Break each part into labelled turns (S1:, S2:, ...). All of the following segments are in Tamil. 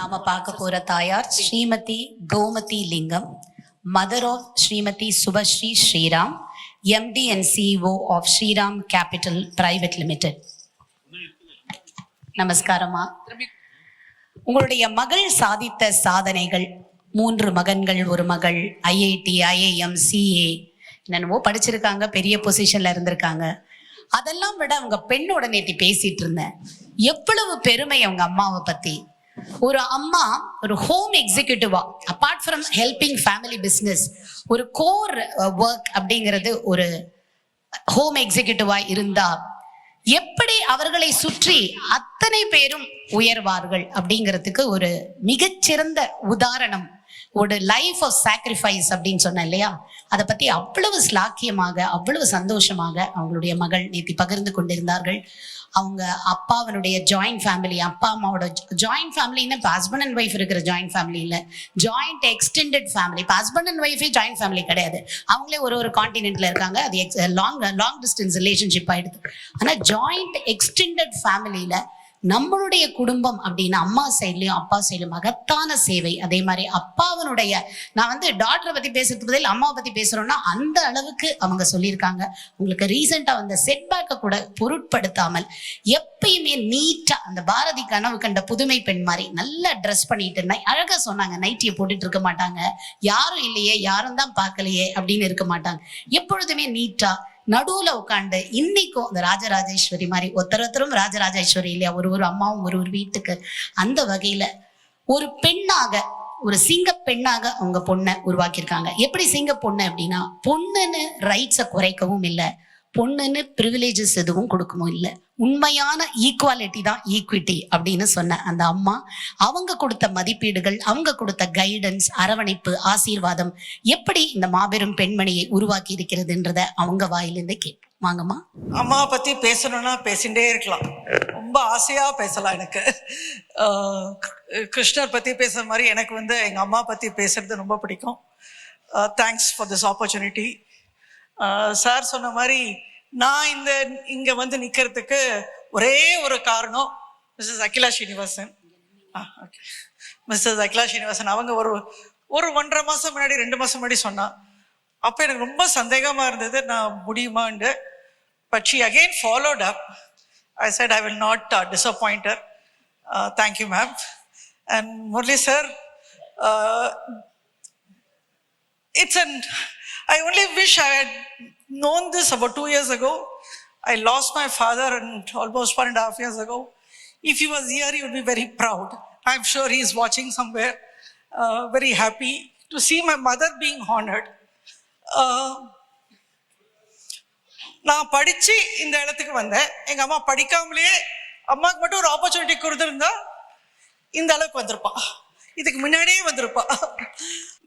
S1: நாம பார்க்க போற தாயார் Shrimati Gomathi Lingam, mother of Shrimati Subhashree Sriram, MD and CEO of Sriram capital private limited. நமஸ்காரமா. உங்களுடைய மகள் சாதித்த சாதனைகள், 3 மகன்கள் 1 மகள், IIT, IIM, CA என்னென்னவோ படிச்சிருக்காங்க, பெரிய பொசிஷன்ல இருந்திருக்காங்க. அதெல்லாம் விட அவங்க பெண்ணோட நேத்தி பேசிட்டு இருந்தேன். எவ்வளவு பெருமை அவங்க அம்மாவை பத்தி. ஒரு அம்மா ஒரு ஹோம் எக்ஸிக்யூட்டிவா, apart from helping family business, ஒரு கோர் ஒர்க் அப்படிங்கிறது ஒரு ஹோம் எக்ஸிக்யூட்டிவா இருந்தா எப்படி அவர்களை சுற்றி அத்தனை பேரும் உயர்வார்கள் அப்படிங்கிறதுக்கு ஒரு மிகச்சிறந்த உதாரணம். ஒரு லைஃப் ஆஃப் சாக்ரிஃபைஸ் அப்படின்னு சொன்னேன் இல்லையா, அதை பத்தி அவ்வளவு ஸ்லாக்கியமாக, அவ்வளவு சந்தோஷமாக அவங்களுடைய மகள் நேத்தி பகிர்ந்து கொண்டிருந்தார்கள். அவங்க அப்பாவனுடைய ஜாயிண்ட் ஃபேமிலி, அப்பா அம்மாவோட ஜாயிண்ட் ஃபேமிலின்னு இப்போ ஹஸ்பண்ட் அண்ட் ஒய்ஃப் இருக்கிற ஜாயிண்ட் ஃபேமிலி இல்லை, ஜாயிண்ட் எக்ஸ்டெண்டட் ஃபேமிலி. இப்போ ஹஸ்பண்ட் அண்ட் ஒய்ஃபே ஜாயிண்ட் ஃபேமிலி கிடையாது, அவங்களே ஒரு கான்டினென்ட்ல இருக்காங்க. அது லாங் டிஸ்டன்ஸ் ரிலேஷன்ஷிப் ஆயிடுது. ஆனால் ஜாயிண்ட் எக்ஸ்டெண்டட் ஃபேமிலியில நம்மளுடைய குடும்பம் அப்படின்னு அம்மா சைட்லயும் அப்பா சைட்லயும் மகத்தான சேவை. அதே மாதிரி அப்பாவனுடைய, நான் டாக்டரை பத்தி பேசுறதுக்கு பதில் அம்மாவை பத்தி பேசுறோம்னா அந்த அளவுக்கு அவங்க சொல்லியிருக்காங்க. உங்களுக்கு ரீசெண்டா வந்த செட்பேக்கை கூட பொருட்படுத்தாமல் எப்பயுமே நீட்டா, அந்த பாரதி கனவு கண்ட புதுமை பெண் மாதிரி நல்லா ட்ரெஸ் பண்ணிட்டு அழகா சொன்னாங்க. நைட்டியை போட்டுட்டு இருக்க மாட்டாங்க, யாரும் இல்லையே, யாரும் தான் பார்க்கலையே அப்படின்னு இருக்க மாட்டாங்க. எப்பொழுதுமே நீட்டா நடுவுல உட்காந்து, இன்னைக்கும் அந்த ராஜராஜேஸ்வரி மாதிரி, ஒருத்தரும் ராஜராஜேஸ்வரி இல்லையா, ஒரு அம்மாவும் ஒரு வீட்டுக்கு. அந்த வகையில ஒரு பெண்ணாக, ஒரு சிங்க பெண்ணாக அவங்க பொண்ணை உருவாக்கியிருக்காங்க. எப்படி சிங்க பொண்ணு அப்படின்னா, பொண்ணுன்னு ரைட்ஸை குறைக்கவும் இல்லை, பொண்ணுன்னு ப்ரிவிலேஜஸ் எதுவும் கொடுக்கவும் இல்லை. உண்மையான ஈக்குவாலிட்டி தான் ஈக்விட்டி அப்படின்னு சொன்ன அந்த அம்மா, அவங்க கொடுத்த மதிப்பீடுகள், அவங்க கொடுத்த கைடன்ஸ், அரவணைப்பு, ஆசீர்வாதம் எப்படி இந்த மாபெரும் பெண்மணியை உருவாக்கி இருக்கிறதுன்றத அவங்க வாயிலிருந்து கேட்போம். வாங்கம்மா.
S2: அம்மாவை பற்றி பேசணும்னா பேசிகிட்டே இருக்கலாம், ரொம்ப ஆசையாக பேசலாம். எனக்கு கிருஷ்ணர் பற்றி பேசுகிற மாதிரி எனக்கு எங்கள் அம்மா பற்றி பேசுறது ரொம்ப பிடிக்கும். Thanks for this opportunity. Sir சொன்ன மாதிரி நான் இங்கே நிற்கிறதுக்கு ஒரே ஒரு காரணம் மிஸ்ஸஸ் அகிலா ஸ்ரீனிவாசன். மிஸ்ஸஸ் அகிலா ஸ்ரீனிவாசன் அவங்க ஒரு 1.5 மாதம் முன்னாடி, 2 மாதம் முன்னாடி சொன்னா. அப்போ எனக்கு ரொம்ப சந்தேகமாக இருந்தது, நான் முடியுமான்னு. But she again followed up. I set I will not disappoint her. Thank you, ma'am. And Murali sir, I only wish I had known this about 2 years ago. I lost my father and almost 1.5 years ago. If he was here, he would be very proud. I'm sure he is watching somewhere, very happy to see my mother being honored. நான் படிச்சு இந்த இடத்துக்கு வந்தேன். எங்க அம்மா படிக்காமலேயே அம்மாவுக்கு மட்டும் ஒரு ஆப்பர்ச்சுனிட்டி கொடுத்துருந்தா இந்த அளவுக்கு வந்திருப்பா, இதுக்கு முன்னாடியே வந்திருப்பா.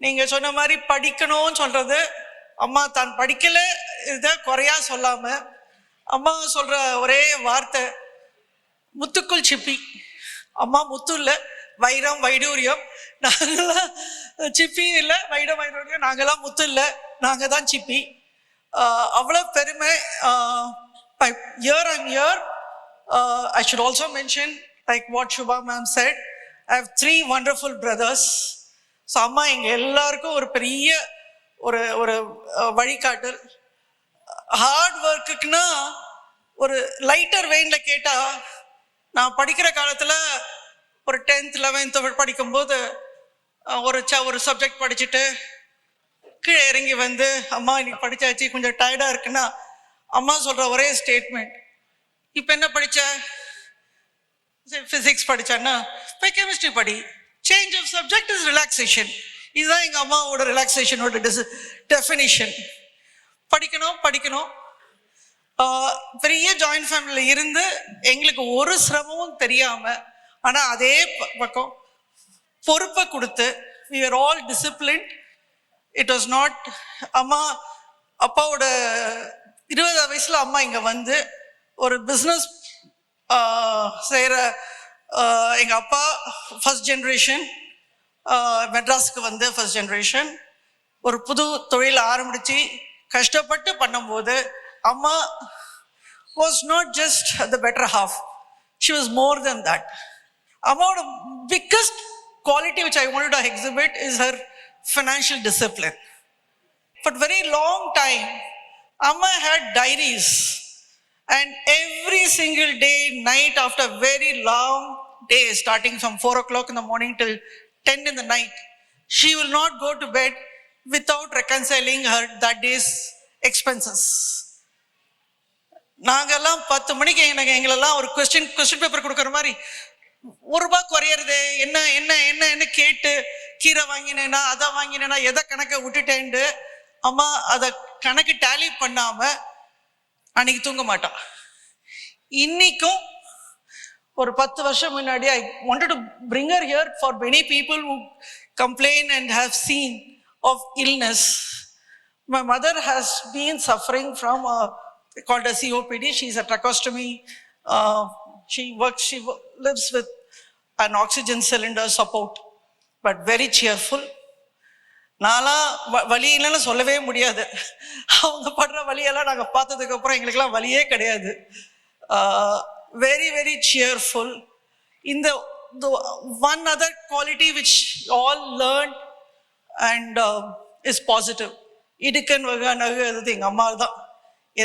S2: நீங்க சொன்ன மாதிரி படிக்கணும்னு சொல்றது, அம்மா தான் படிக்கல இதை குறையா சொல்லாம, அம்மா சொல்ற ஒரே வார்த்தை முத்துக்குள் சிப்பி. அம்மா முத்து இல்லை, வைரம் வைடூரியம். நாங்கெல்லாம் சிப்பி இல்லை, வைரம் வைடூரியம். நாங்கெல்லாம் முத்து இல்லை, நாங்கள் தான் சிப்பி. அவ்வளோ பெருமை. I'm here. I should also mention, like what Shubha ma'am said, I have 3 wonderful brothers. So அம்மா எங்கள் எல்லாருக்கும் ஒரு பெரிய ஒரு வழிகாட்டல். ஹார்ட் ஒர்க்குக்குன்னா ஒரு லைட்டர் வெயினில் கேட்டால், நான் படிக்கிற காலத்தில் ஒரு 10th 11th படிக்கும்போது ஒரு சப்ஜெக்ட் படிச்சுட்டு கீழே இறங்கி அம்மா இன்னைக்கு படித்தாச்சு, கொஞ்சம் டயர்டாக இருக்குன்னா அம்மா சொல்கிற ஒரே ஸ்டேட்மெண்ட், இப்போ என்ன படித்த? ஃபிசிக்ஸ் படித்தான்னா போய் கெமிஸ்ட்ரி படி. Change of subject is relaxation. இதுதான் எங்கள் அம்மாவோட ரிலாக்ஸேஷனோட டெஃபினிஷன். படிக்கணும். பெரிய ஜாயிண்ட் ஃபேமிலியில் இருந்து எங்களுக்கு ஒரு சிரமமும் தெரியாமல், ஆனால் அதே பக்கம் பொறுப்பை கொடுத்து we were all disciplined. It was not, அம்மா அப்பாவோட 20 வயசில் அம்மா இங்கே ஒரு பிஸ்னஸ் செய்கிற, எங்கள் அப்பா ஃபர்ஸ்ட் ஜென்ரேஷன், மெட்ராஸுக்கு ஃபர்ஸ்ட் ஜென்ரேஷன், ஒரு புது தொழில் ஆரம்பித்து கஷ்டப்பட்டு பண்ணும்போது அம்மா was not just the better half, she was more than that. அம்மாவோட biggest quality which I wanted to exhibit is her financial discipline. For very long time, Amma had diaries, and every single day, night, after very long days, starting from 4 o'clock in the morning till 10 in the night, she will not go to bed without reconciling her that day's expenses. நாங்கெல்லாம் 10 மணிக்கு எங்களெல்லாம் ஒரு கொஸ்டின் பேப்பர் கொடுக்குற மாதிரி ₹1 குறையிறது என்ன என்ன என்ன என்ன கேட்டு கீரை வாங்கினேன்னா அதை வாங்கினேன்னா எதை கணக்கை விட்டுட்டேன்ட்டு அம்மா அதை கணக்கு டேலி பண்ணாம அன்னைக்கு தூங்க மாட்டான். இன்னைக்கும் ஒரு 10 வருஷம் முன்னாடி I wanted to bring her here for many people who complain and have seen of illness. My mother has been suffering from called a COPD. She's a tracheostomy. She lives with an oxygen cylinder support, but very cheerful. நான்லாம் வலி இல்லைன்னு சொல்லவே முடியாது. அவங்க படுற வலியெல்லாம் நாங்கள் பார்த்ததுக்கு அப்புறம் எங்களுக்கெல்லாம் வலியே கிடையாது. Very, very cheerful. In the one other quality which all learned and is positive. இடுக்கன் வகை நகுது எங்கள் அம்மா தான்.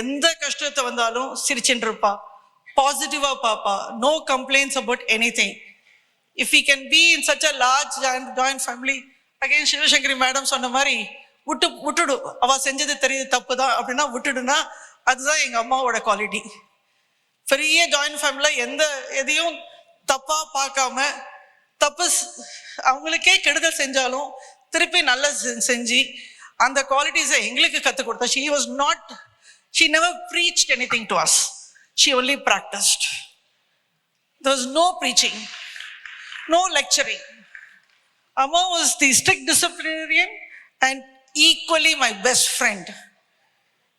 S2: எந்த கஷ்டத்தை வந்தாலும் சிரிச்சுட்டு இருப்பா, பாசிட்டிவா பாப்பா, no complaints about anything. If we can be in such a large joint family, again Sivasankari madam சொன்ன மாதிரி விட்டுடு, அவ செஞ்சது தெரியுது தப்பு தான் அப்படின்னா விட்டுடுனா அதுதான் எங்க அம்மாவோட குவாலிட்டி. பெரிய ஜாயிண்ட் ஃபேமிலியில் எதையும் தப்பா பார்க்காம, தப்பு அவங்களுக்கே கெடுதல் செஞ்சாலும் திருப்பி நல்லா செஞ்சு அந்த குவாலிட்டிஸை எங்களுக்கு கற்றுக் கொடுத்தா. She never preached anything to us. She only practiced. There was no preaching, no lecturing. Amma was the strict disciplinarian and equally my best friend.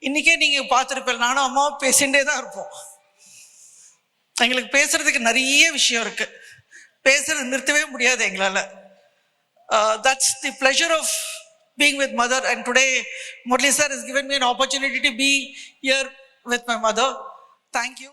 S2: இன்னைக்கே நீங்க பார்த்துருப்பேன், நானும் அம்மாவும் பேசிகிட்டே தான் இருப்போம். எங்களுக்கு பேசுறதுக்கு நிறைய விஷயம் இருக்கு, பேசுறது நிறுத்தவே முடியாது எங்களால். That's the pleasure of being with mother, and today Murali sir has given me an opportunity to be here with my mother. Thank you.